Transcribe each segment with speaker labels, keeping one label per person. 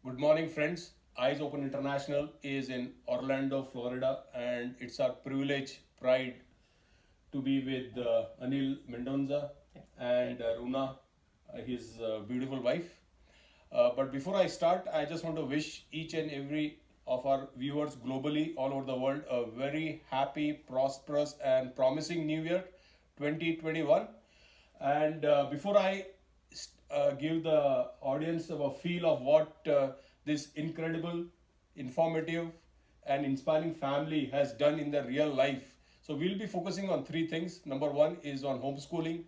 Speaker 1: Good morning, friends. Eyes Open International is in Orlando, Florida, and it's our privilege, pride to be with Anil Mendonza and Runa, his beautiful wife. But before I start, I just want to wish each and every of our viewers globally, all over the world, a very happy, prosperous, and promising New Year 2021. And before I give the audience a feel of what this incredible, informative, and inspiring family has done in their real life. So we'll be focusing on three things. Number one is on homeschooling.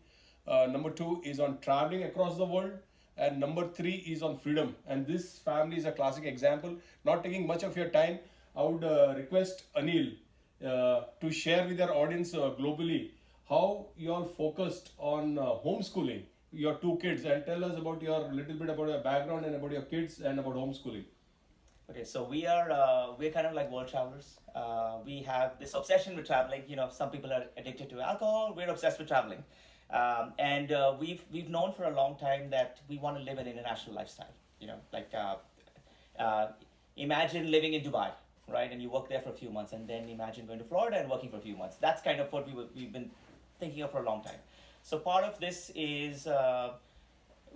Speaker 1: Number two is on traveling across the world. And number three is on freedom. And this family is a classic example. Not taking much of your time, I would request Anil to share with our audience globally how you all focused on homeschooling your two kids, and tell us about your little bit about your background and about your kids and about homeschooling.
Speaker 2: Okay, so we're kind of like world travelers. We have this obsession with traveling. You know, some people are addicted to alcohol. We're obsessed with traveling, and we've known for a long time that we want to live an international lifestyle. You know, uh, imagine living in Dubai, right? And you work there for a few months, and then imagine going to Florida and working for a few months. That's kind of what we've been thinking of for a long time. So part of this is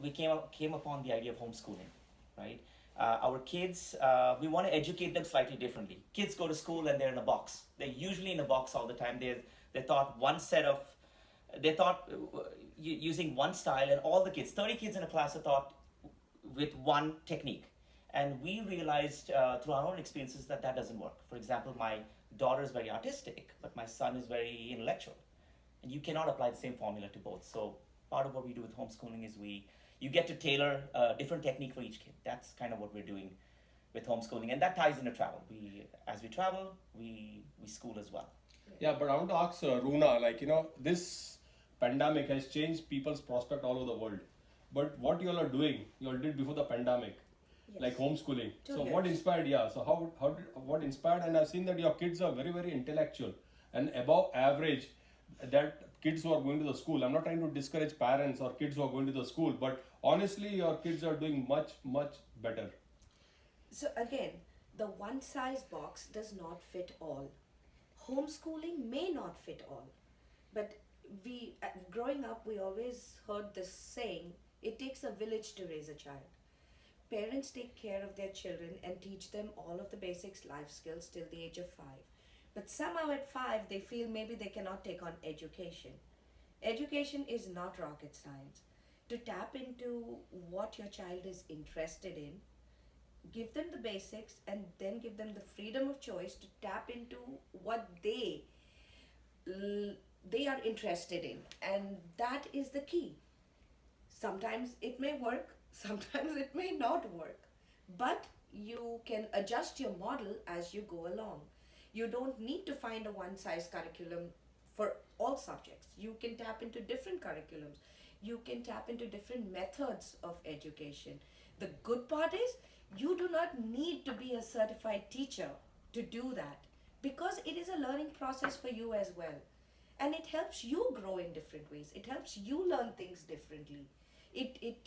Speaker 2: we came upon the idea of homeschooling, right? Our kids, we want to educate them slightly differently. Kids go to school and they're in a box. They're usually in a box all the time. They're taught one set of, they're taught using one style, and all the kids, 30 kids in a class, are taught with one technique. And we realized through our own experiences that that doesn't work. For example, my daughter is very artistic, but my son is very intellectual, and you cannot apply the same formula to both. So part of what we do with homeschooling is you get to tailor a different technique for each kid. That's kind of what we're doing with homeschooling, and that ties into travel. As we travel, we school as well.
Speaker 1: Yeah, but I want to ask Runa, like, this pandemic has changed people's prospect all over the world. But what you all are doing, you all did before the pandemic, like homeschooling. So what inspired? Yeah. So what inspired? And I've seen that your kids are very very intellectual and above average. That kids who are going to the school. I'm not trying to discourage parents or kids who are going to the school, but honestly, your kids are doing much better.
Speaker 3: So again, the one size box does not fit all. Homeschooling may not fit all, but growing up, we always heard this saying, it takes a village to raise a child. Parents take care of their children and teach them all of the basics life skills till the age of 5. But somehow at 5, they feel maybe they cannot take on education. Education is not rocket science. To tap into what your child is interested in, give them the basics and then give them the freedom of choice to tap into what they are interested in, and that is the key. Sometimes it may work, sometimes it may not work, but you can adjust your model as you go along. You don't need to find a one size curriculum for all subjects. You can tap into different curriculums. You can tap into different methods of education. The good part is you do not need to be a certified teacher to do that, because it is a learning process for you as well. And it helps you grow in different ways. It helps you learn things differently. It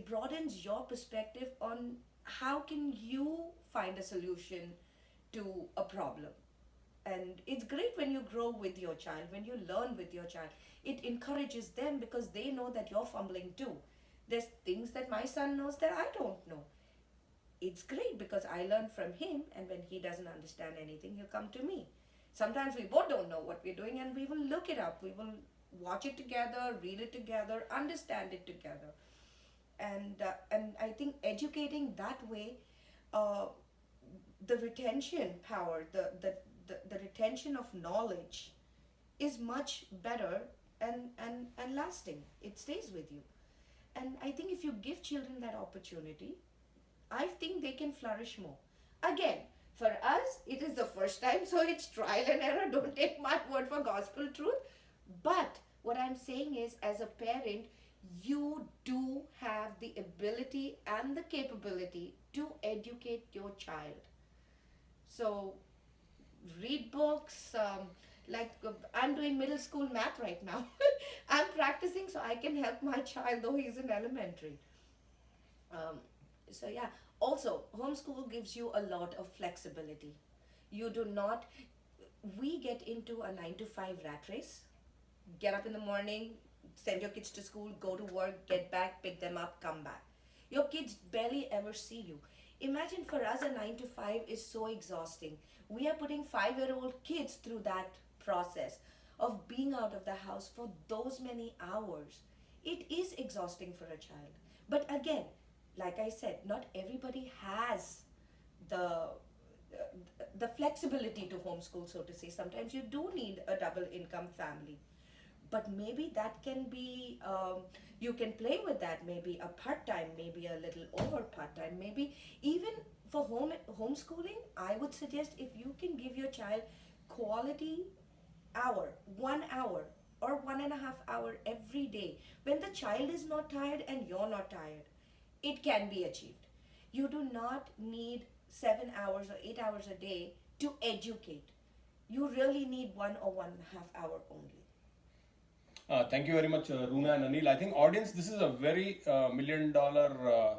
Speaker 3: broadens your perspective on how can you find a solution to a problem. And it's great when you grow with your child, when you learn with your child. It encourages them because they know that you're fumbling too. There's things that my son knows that I don't know. It's great because I learn from him, and when he doesn't understand anything, he'll come to me. Sometimes we both don't know what we're doing, and we will look it up. We will watch it together, read it together, understand it together. And I think educating that way, uh, the retention power, the retention of knowledge is much better and lasting. It stays with you. And I think if you give children that opportunity, I think they can flourish more. Again, for us, it is the first time, so it's trial and error. Don't take my word for gospel truth. But what I'm saying is, as a parent, you do have the ability and the capability to educate your child. So read books. I'm doing middle school math right now. I'm practicing so I can help my child, though he's in elementary. Um, So yeah, also homeschool gives you a lot of flexibility. You do not, we get into a 9 to 5 rat race. Get up in the morning, send your kids to school, go to work, get back, pick them up, come back. Your kids barely ever see you. Imagine for us a 9 to 5 is so exhausting. We are putting 5-year-old kids through that process of being out of the house for those many hours. It is exhausting for a child. But again, like I said, not everybody has the the flexibility to homeschool, so to say. Sometimes you do need a double income family, but maybe that can be you can play with that, maybe a part-time, maybe a little over part-time, maybe even for homeschooling. I would suggest if you can give your child quality hour, 1 hour or 1.5 hour every day, when the child is not tired and you're not tired, it can be achieved. You do not need 7 hours or 8 hours a day to educate. You really need 1 or 1.5 hour only.
Speaker 1: Thank you very much, Runa and Anil. I think audience, this is a very $1 million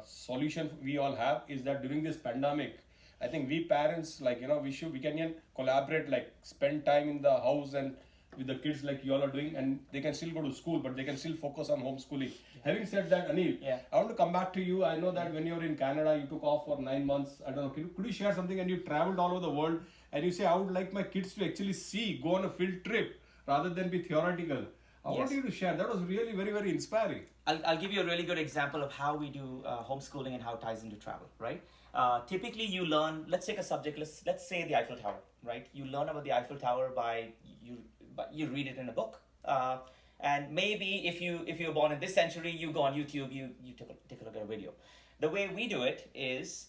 Speaker 1: solution we all have. Is that during this pandemic, I think we parents, like, we can collaborate, like spend time in the house and with the kids like you all are doing, and they can still go to school, but they can still focus on homeschooling. Having said that, Anil, I want to come back to you. I know that when you were in Canada, you took off for 9 months. I don't know, could you share something? And you traveled all over the world, and you say, I would like my kids to actually go on a field trip rather than be theoretical. I want you to share. That was really very, very inspiring.
Speaker 2: I'll give you a really good example of how we do homeschooling and how it ties into travel, right? Typically, you learn. Let's take a subject. Let's say the Eiffel Tower, right? You learn about the Eiffel Tower by you read it in a book, and maybe if you're born in this century, you go on YouTube, you take a look at a video. The way we do it is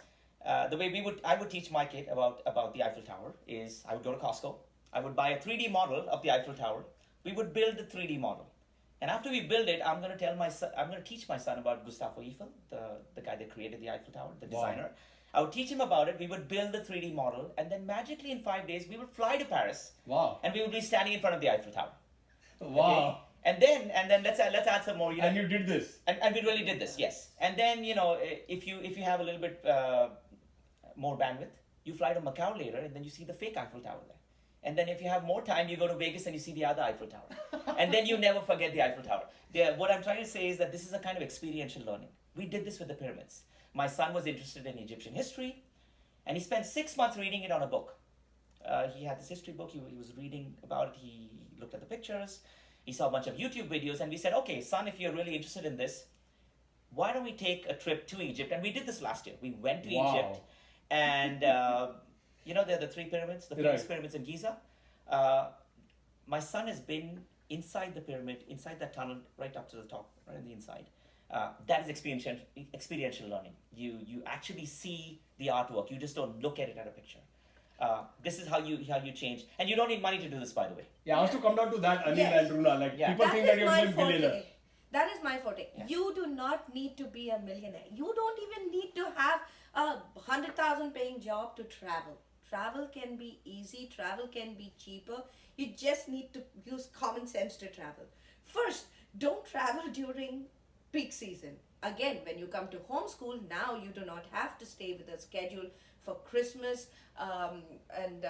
Speaker 2: the way I would teach my kid about the Eiffel Tower is I would go to Costco, I would buy a 3D model of the Eiffel Tower. We would build the 3D model. And after we build it, I'm going to teach my son about Gustavo Eiffel, the guy that created the Eiffel Tower, the designer. I would teach him about it. We would build the 3D model, and then magically in 5 days, we would fly to Paris.
Speaker 1: Wow.
Speaker 2: And we would be standing in front of the Eiffel Tower.
Speaker 1: Wow.
Speaker 2: Okay? And then let's add some more.
Speaker 1: And you did this.
Speaker 2: And we really did this, yes. And then, if you have a little bit more bandwidth, you fly to Macau later, and then you see the fake Eiffel Tower there. And then if you have more time, you go to Vegas and you see the other Eiffel Tower. And then you never forget the Eiffel Tower. What I'm trying to say is that this is a kind of experiential learning. We did this with the pyramids. My son was interested in Egyptian history, and he spent 6 months reading it on a book. He had this history book. He was reading about it. He looked at the pictures. He saw a bunch of YouTube videos, and we said, okay, son, if you're really interested in this, why don't we take a trip to Egypt? And we did this last year. We went to Egypt, and there are the 3 pyramids, the famous pyramids in Giza. My son has been inside the pyramid, inside that tunnel, right up to the top, right on the inside. That is experiential learning. You actually see the artwork. You just don't look at it at a picture. This is how you change, and you don't need money to do this, by the way.
Speaker 1: Yeah, I was to come down to that, Anil and Runa. People think that you're a billionaire.
Speaker 3: That is my forte. Yeah. You do not need to be a millionaire. You don't even need to have a 100,000 paying job to travel. Travel can be easy. Travel can be cheaper. You just need to use common sense to travel. First, don't travel during peak season. Again, when you come to homeschool, now you do not have to stay with a schedule for Christmas and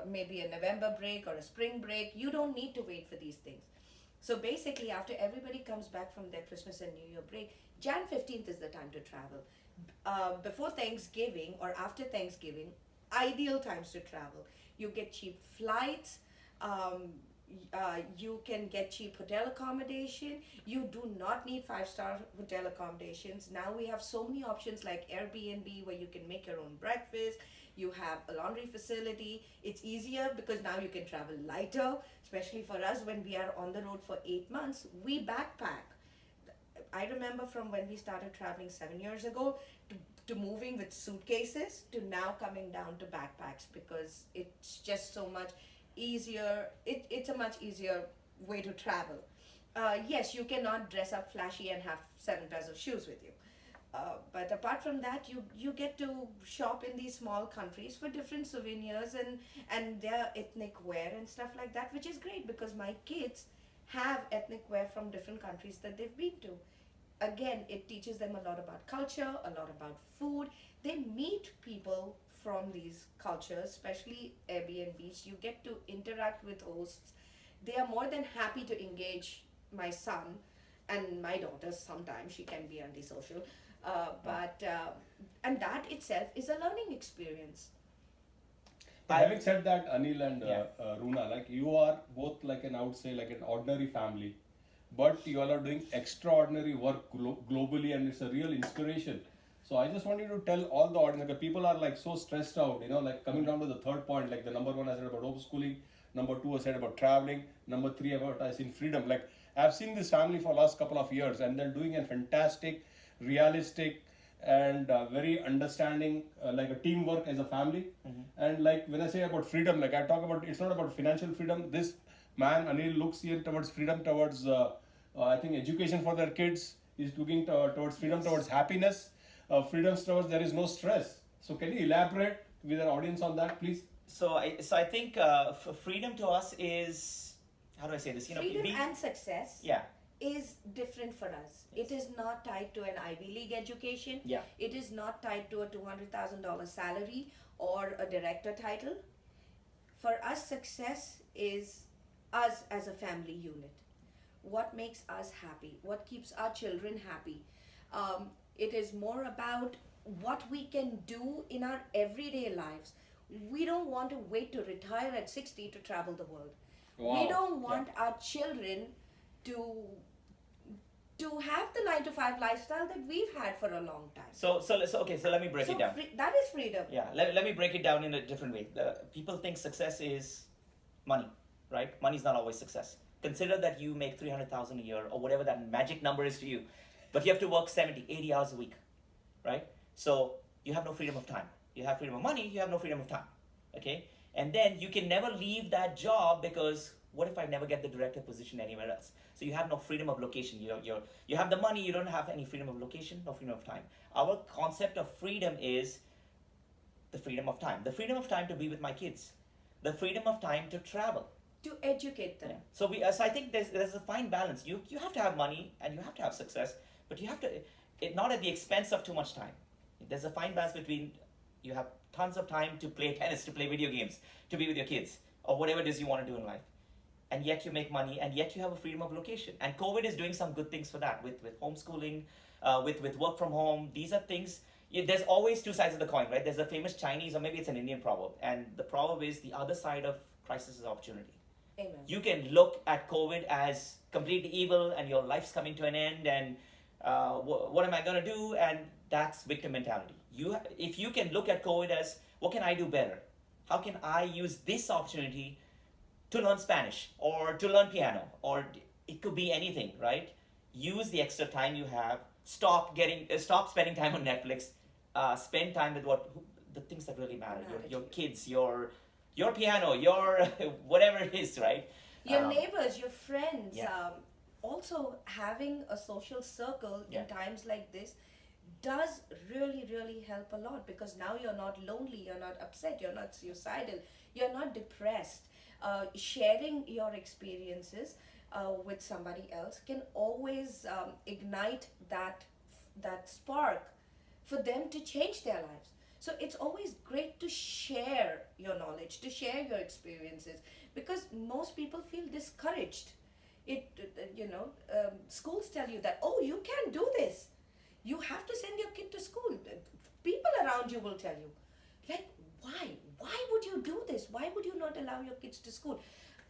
Speaker 3: maybe a November break or a spring break. You don't need to wait for these things. So basically, after everybody comes back from their Christmas and New Year break, Jan 15th is the time to travel. Before Thanksgiving or after Thanksgiving, ideal times to travel. You get cheap flights. You can get cheap hotel accommodation. You do not need 5-star hotel accommodations. Now we have so many options like Airbnb where you can make your own breakfast. You have a laundry facility. It's easier because now you can travel lighter, especially for us when we are on the road for 8 months. We backpack. I remember from when we started traveling 7 years ago to moving with suitcases to now coming down to backpacks because it's just so much easier. It's a much easier way to travel. Yes, you cannot dress up flashy and have 7 pairs of shoes with you. But apart from that, you get to shop in these small countries for different souvenirs and their ethnic wear and stuff like that, which is great because my kids have ethnic wear from different countries that they've been to. again, it teaches them a lot about culture, a lot about food. They meet people from these cultures, especially Airbnbs. You get to interact with hosts. They are more than happy to engage my son and my daughter. Sometimes she can be antisocial, but and that itself is a learning experience.
Speaker 1: But having said that, Anil and
Speaker 2: Yeah.
Speaker 1: Runa, like you are both like an, I would say, like an ordinary family, but you all are doing extraordinary work globally, and it's a real inspiration. So I just wanted to tell all the audience, like people are like so stressed out, like coming down to the third point, like the number one I said about homeschooling, number two I said about traveling, number three about I seen freedom. Like I've seen this family for last couple of years, and they're doing a fantastic, realistic, and very understanding, like a teamwork as a family. And like when I say about freedom, like I talk about, it's not about financial freedom. This man Anil looks here towards freedom, towards I think education for their kids. He's looking towards freedom, towards happiness, freedoms towards there is no stress. So can you elaborate with our audience on that, please?
Speaker 2: So I think freedom to us is, how do I say this?
Speaker 3: Freedom
Speaker 2: being,
Speaker 3: and success
Speaker 2: yeah.
Speaker 3: is different for us. It is not tied to an Ivy League education.
Speaker 2: Yeah.
Speaker 3: It is not tied to a $200,000 salary or a director title. For us, success is us as a family unit. What makes us happy? What keeps our children happy? It is more about what we can do in our everyday lives. We don't want to wait to retire at 60 to travel the world.
Speaker 1: Wow.
Speaker 3: We don't want our children to have the 9 to 5 lifestyle that we've had for a long time.
Speaker 2: So let me break it down.
Speaker 3: That is freedom.
Speaker 2: Yeah, let me break it down in a different way. People think success is money, right? Money is not always success. Consider that you make 300,000 a year or whatever that magic number is to you, but you have to work 70, 80 hours a week, right? So you have no freedom of time. You have freedom of money, you have no freedom of time, okay? And then you can never leave that job because what if I never get the director position anywhere else? So you have no freedom of location. You have the money, you don't have any freedom of location, no freedom of time. Our concept of freedom is the freedom of time. The freedom of time to be with my kids. The freedom of time to travel.
Speaker 3: To educate them.
Speaker 2: Yeah. So I think there's a fine balance. You have to have money and you have to have success, but you have to, not at the expense of too much time. There's a fine balance between you have tons of time to play tennis, to play video games, to be with your kids, or whatever it is you want to do in life. And yet you make money, and yet you have a freedom of location. And COVID is doing some good things for that, with homeschooling, with work from home. These are things, there's always two sides of the coin, right? There's a famous Chinese, or maybe it's an Indian proverb. And the proverb is the other side of crisis is opportunity.
Speaker 3: Amen.
Speaker 2: You can look at COVID as completely evil and your life's coming to an end and what am I going to do? And that's victim mentality. If you can look at COVID as, what can I do better? How can I use this opportunity to learn Spanish or to learn piano, or it could be anything, right? Use the extra time you have. Stop spending time on Netflix. Spend time with the things that really matter. Your kids, your piano, your whatever it is, right?
Speaker 3: Your neighbors, your friends.
Speaker 2: Yeah.
Speaker 3: Also, having a social circle
Speaker 2: Yeah.
Speaker 3: in times like this does really, really help a lot, because now you're not lonely, you're not upset, you're not suicidal, you're not depressed. Sharing your experiences with somebody else can always ignite that spark for them to change their lives. So it's always great to share your knowledge, to share your experiences, because most people feel discouraged. Schools tell you that, oh, you can't do this. You have to send your kid to school. People around you will tell you, like, why? Why would you do this? Why would you not allow your kids to school?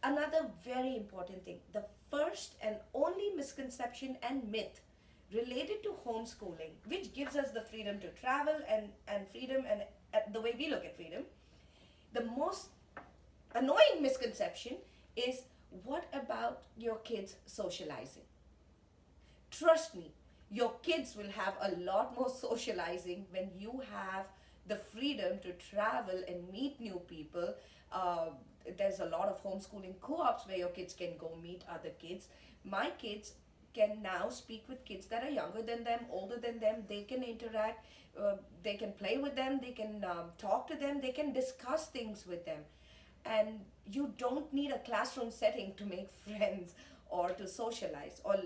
Speaker 3: Another very important thing, the first and only misconception and myth related to homeschooling, which gives us the freedom to travel and freedom and the way we look at freedom, the most annoying misconception is, what about your kids socializing? Trust me, your kids will have a lot more socializing when you have the freedom to travel and meet new people. There's a lot of homeschooling co-ops where your kids can go meet other kids. My kids can now speak with kids that are younger than them, older than them. They can interact, they can play with them, they can talk to them, they can discuss things with them. And you don't need a classroom setting to make friends or to socialize. Or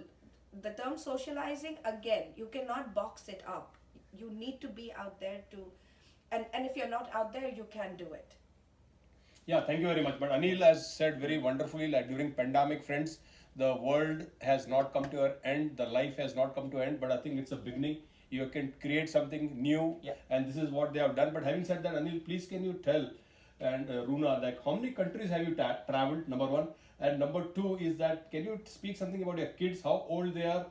Speaker 3: the term socializing, again, you cannot box it up. You need to be out there to, and if you're not out there, you can't do it.
Speaker 1: Yeah, thank you very much. But Anil has said very wonderfully, like during pandemic, friends, the world has not come to an end, the life has not come to an end, but I think it's a beginning. You can create something new,
Speaker 2: Yeah.
Speaker 1: and this is what they have done. But having said that, Anil, please can you tell, and Runa, like how many countries have you traveled, number one? And number two is that, can you speak something about your kids, how old they are?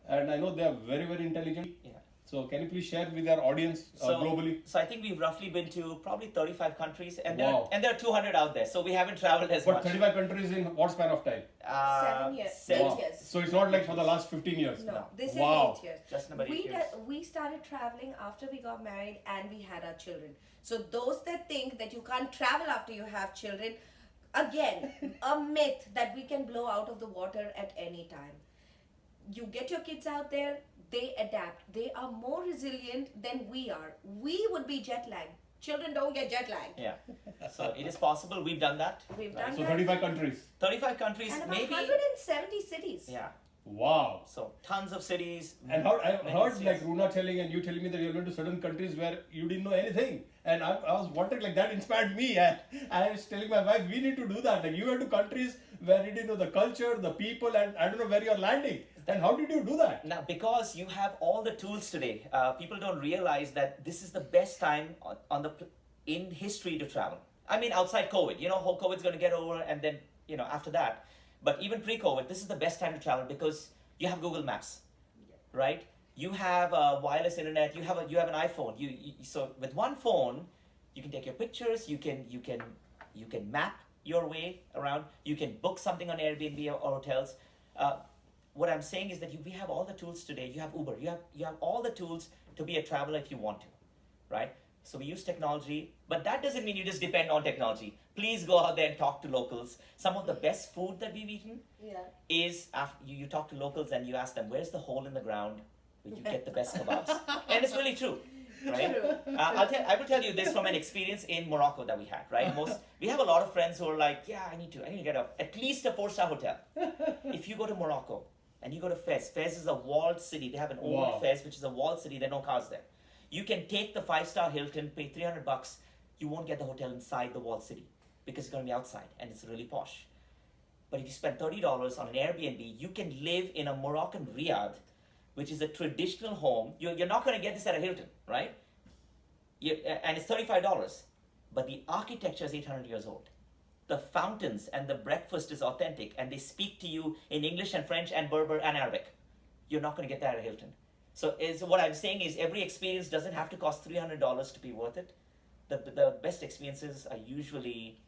Speaker 1: And I know they are very, very intelligent.
Speaker 2: Yeah.
Speaker 1: So can you please share with our audience globally?
Speaker 2: So I think we've roughly been to probably 35 countries, and
Speaker 1: Wow.
Speaker 2: there are 200 out there. So we haven't traveled as
Speaker 1: But
Speaker 2: much.
Speaker 1: 35 countries in what span of time?
Speaker 3: 7 years,
Speaker 2: seven-
Speaker 3: 8 years.
Speaker 1: So it's not like for the last 15 years.
Speaker 3: No, this
Speaker 1: Wow.
Speaker 3: is 8 years.
Speaker 2: Just about 8
Speaker 3: we
Speaker 2: years.
Speaker 3: we started traveling after we got married and we had our children. So those that think that you can't travel after you have children, again, a myth that we can blow out of the water at any time. You get your kids out there, they adapt. They are more resilient than we are. We would be jet lagged. Children don't get jet lagged.
Speaker 2: Yeah. So it is possible. We've done that.
Speaker 3: We've
Speaker 2: Right.
Speaker 3: done
Speaker 1: So
Speaker 3: that.
Speaker 1: 35 countries.
Speaker 2: 35 countries,
Speaker 3: And about
Speaker 2: maybe.
Speaker 3: 170 cities.
Speaker 2: Yeah.
Speaker 1: Wow.
Speaker 2: So tons of cities.
Speaker 1: And how I
Speaker 2: many
Speaker 1: heard
Speaker 2: cities.
Speaker 1: like Runa telling and you telling me that you went to certain countries where you didn't know anything. And I was wondering, like that inspired me. And I was telling my wife, we need to do that. Like you went to countries where you didn't know the culture, the people, and I don't know where you're landing. And how did you do that?
Speaker 2: Now, because you have all the tools today, people don't realize that this is the best time in history to travel. I mean, outside COVID, how COVID's going to get over, and then after that. But even pre-COVID, this is the best time to travel because you have Google Maps, right? You have wireless internet. You have an iPhone. So with one phone, you can take your pictures. You can map your way around. You can book something on Airbnb or hotels. What I'm saying is that we have all the tools today. You have Uber. You have all the tools to be a traveler if you want to, right? So we use technology, but that doesn't mean you just depend on technology. Please go out there and talk to locals. Some of the best food that we've eaten is after you talk to locals and you ask them, where's the hole in the ground where you get the best kebabs? And it's really true, right?
Speaker 3: True.
Speaker 2: I will tell you this from an experience in Morocco that we had, right? We have a lot of friends who are like, yeah, I need to get at least a 4-star hotel. If you go to Morocco and you go to Fez is a walled city. They have an old
Speaker 1: Wow.
Speaker 2: Fez, which is a walled city. There are no cars there. You can take the 5-star Hilton, pay $300. You won't get the hotel inside the walled city because it's going to be outside and it's really posh. But if you spend $30 on an Airbnb, you can live in a Moroccan riad, which is a traditional home. You're not going to get this at a Hilton, right? And it's $35. But the architecture is 800 years old. The fountains and the breakfast is authentic, and they speak to you in English and French and Berber and Arabic. You're not going to get that at a Hilton. So what I'm saying is every experience doesn't have to cost $300 to be worth it. The best experiences are usually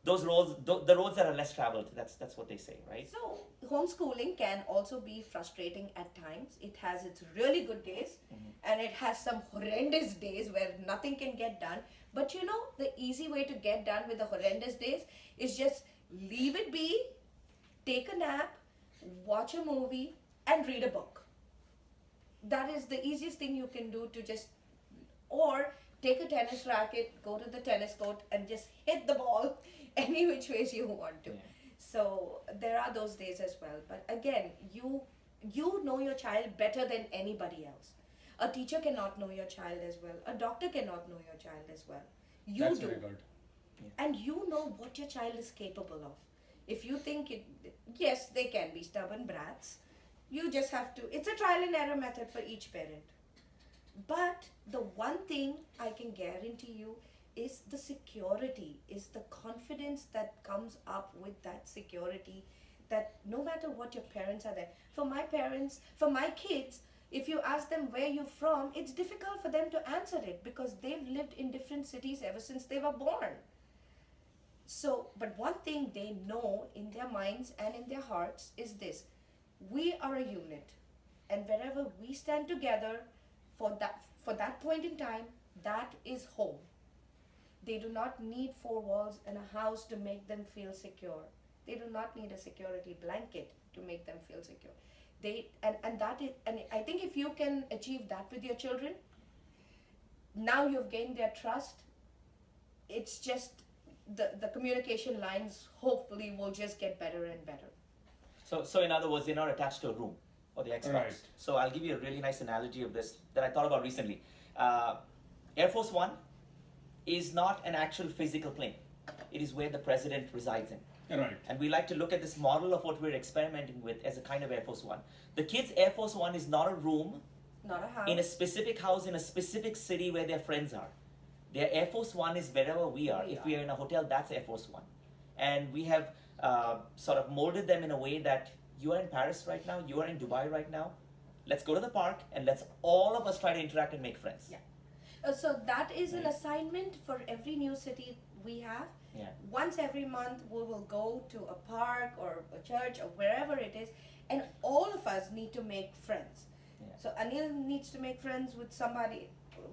Speaker 2: those roads, the roads that are less traveled. That's what they say, right?
Speaker 3: So, homeschooling can also be frustrating at times. It has its really good days and it has some horrendous days where nothing can get done. But the easy way to get done with the horrendous days is just leave it be, take a nap, watch a movie, and read a book. That is the easiest thing you can do to or take a tennis racket, go to the tennis court, and just hit the ball any which ways you want to.
Speaker 2: Yeah.
Speaker 3: So there are those days as well. But again, you know your child better than anybody else. A teacher cannot know your child as well. A doctor cannot know your child as well. You
Speaker 1: That's
Speaker 3: do.
Speaker 1: very good.
Speaker 3: And you know what your child is capable of. If you think yes, they can be stubborn brats. You just have to, it's a trial and error method for each parent. But the one thing I can guarantee you is the security, is the confidence that comes up with that security, that no matter what your parents are there. For my parents, for my kids, if you ask them where you're from, it's difficult for them to answer it because they've lived in different cities ever since they were born. So, but one thing they know in their minds and in their hearts is this: we are a unit, and wherever we stand together for that point in time, that is home. They do not need 4 walls and a house to make them feel secure. They do not need a security blanket to make them feel secure. And I think if you can achieve that with your children, now you've gained their trust. It's just the communication lines hopefully will just get better and better.
Speaker 2: So in other words, they're not attached to a room. or the Xbox.
Speaker 1: Right.
Speaker 2: So I'll give you a really nice analogy of this that I thought about recently. Air Force One is not an actual physical plane. It is where the president resides in.
Speaker 1: Right.
Speaker 2: And we like to look at this model of what we're experimenting with as a kind of Air Force One. The kids' Air Force One is not a room
Speaker 3: Not a house.
Speaker 2: in a specific house in a specific city where their friends are. Their Air Force One is wherever we are. If we are in a hotel, that's Air Force One. And we have sort of molded them in a way that you are in Paris right now, you are in Dubai right now. Let's go to the park and let's all of us try to interact and make friends.
Speaker 3: Yeah. So that is an assignment for every new city we have.
Speaker 2: Yeah.
Speaker 3: Once every month, we will go to a park or a church or wherever it is, and all of us need to make friends.
Speaker 2: Yeah.
Speaker 3: So Anil needs to make friends with somebody,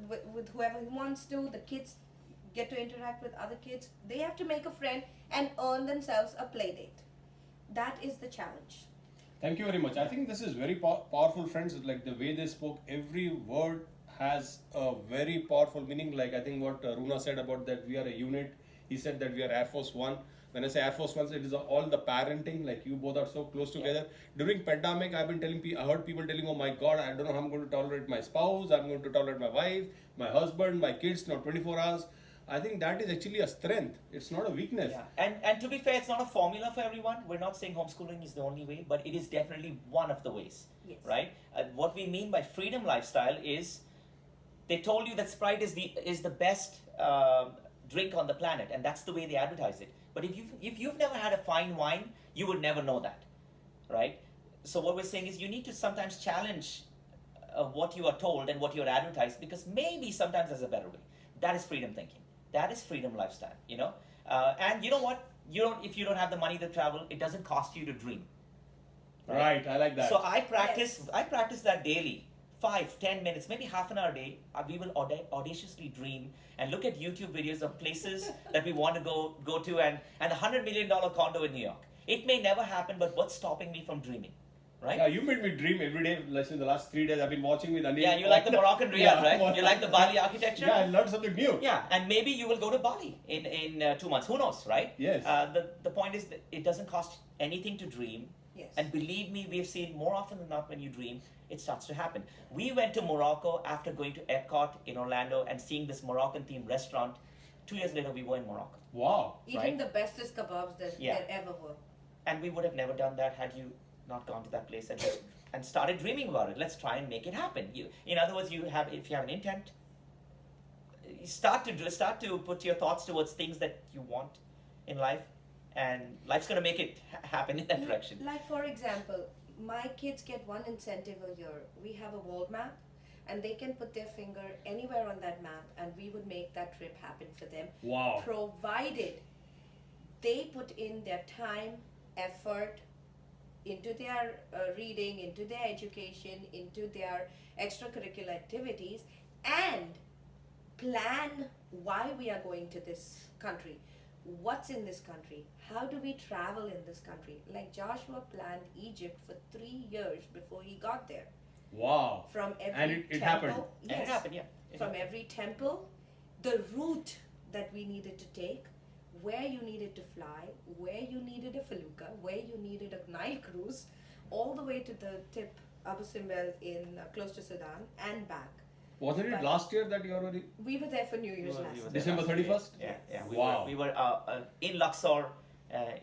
Speaker 3: with whoever he wants to. The kids get to interact with other kids. They have to make a friend and earn themselves a play date. That is the challenge.
Speaker 1: Thank you very much. I think this is very powerful, friends. Like the way they spoke, every word has a very powerful meaning. Like I think what Runa said about that we are a unit. He said that we are Air Force One. When I say Air Force One, it is all the parenting. Like you both are so close together. During pandemic, I've been telling people, I heard people telling, "Oh my God, I don't know how I'm going to tolerate my spouse. I'm going to tolerate my wife, my husband, my kids. Not 24 hours." I think that is actually a strength. It's not a weakness.
Speaker 2: Yeah. And to be fair, it's not a formula for everyone. We're not saying homeschooling is the only way, but it is definitely one of the ways.
Speaker 3: Yes.
Speaker 2: Right? What we mean by freedom lifestyle is they told you that Sprite is the best drink on the planet, and that's the way they advertise it. But if you've never had a fine wine, you would never know that, right? So what we're saying is you need to sometimes challenge what you are told and what you're advertised, because maybe sometimes there's a better way. That is freedom thinking. That is freedom lifestyle. And you know what? If you don't have the money to travel, it doesn't cost you to dream.
Speaker 1: Right. I like that.
Speaker 2: So I practice that daily. 5-10 minutes, maybe half an hour a day, we will audaciously dream and look at YouTube videos of places that we want to go to and a $100 million condo in New York. It may never happen, but what's stopping me from dreaming? Right?
Speaker 1: Yeah, you made me dream every day. Like in the last 3 days, I've been watching with Anil.
Speaker 2: Yeah, you like the Moroccan Riyadh, right? You like the Bali architecture?
Speaker 1: Yeah, I learned something new.
Speaker 2: Yeah, and maybe you will go to Bali in 2 months. Who knows, right?
Speaker 1: Yes.
Speaker 2: The point is that it doesn't cost anything to dream.
Speaker 3: Yes.
Speaker 2: And believe me, we've seen more often than not when you dream, it starts to happen. We went to Morocco after going to Epcot in Orlando and seeing this Moroccan-themed restaurant. 2 years later, we were in Morocco.
Speaker 1: Wow.
Speaker 3: Eating
Speaker 2: Right.
Speaker 3: the bestest kebabs that there ever were.
Speaker 2: And we would have never done that had you not gone to that place and started dreaming about it. Let's try and make it happen. In other words, if you have an intent, you start to put your thoughts towards things that you want in life, and life's going to make it happen in that direction.
Speaker 3: Like for example, my kids get one incentive a year. We have a world map, and they can put their finger anywhere on that map, and we would make that trip happen for them.
Speaker 1: Wow.
Speaker 3: Provided they put in their time, effort into their reading, into their education, into their extracurricular activities, and plan why we are going to this country. What's in this country? How do we travel in this country? Like Joshua planned Egypt for 3 years before he got there.
Speaker 1: Wow.
Speaker 3: From every
Speaker 1: And it
Speaker 3: temple,
Speaker 1: happened.
Speaker 2: And
Speaker 3: yes,
Speaker 2: it happened, yeah. It
Speaker 3: from
Speaker 2: happened.
Speaker 3: every temple, the route that we needed to take, where you needed to fly, where you needed a felucca, where you needed a Nile cruise, all the way to the tip Abu Simbel in close to Sudan and back.
Speaker 1: Wasn't it
Speaker 3: But-
Speaker 1: last year that you already?
Speaker 3: We were there for New Year's
Speaker 2: We were
Speaker 3: last
Speaker 2: there
Speaker 3: year.
Speaker 1: December
Speaker 2: last year.
Speaker 1: 31st?
Speaker 2: Yeah.
Speaker 1: Wow.
Speaker 2: We were in Luxor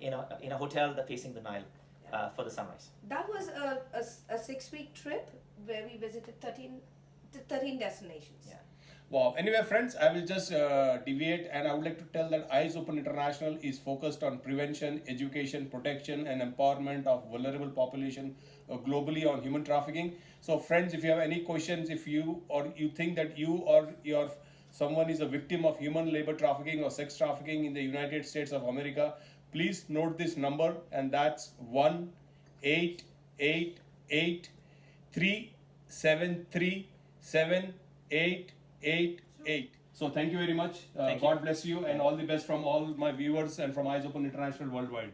Speaker 2: in a hotel facing the Nile for the sunrise.
Speaker 3: That was a 6-week trip where we visited 13 destinations.
Speaker 2: Yeah.
Speaker 1: Wow. Anyway, friends, I will just deviate, and I would like to tell that Eyes Open International is focused on prevention, education, protection, and empowerment of vulnerable population globally on human trafficking. So, friends, if you have any questions, if you think that you or your someone is a victim of human labor trafficking or sex trafficking in the United States of America, please note this number, and that's 1-888-373-7888. So thank you very much.
Speaker 2: Thank you.
Speaker 1: God bless you, and all the best from all my viewers and from Eyes Open International worldwide.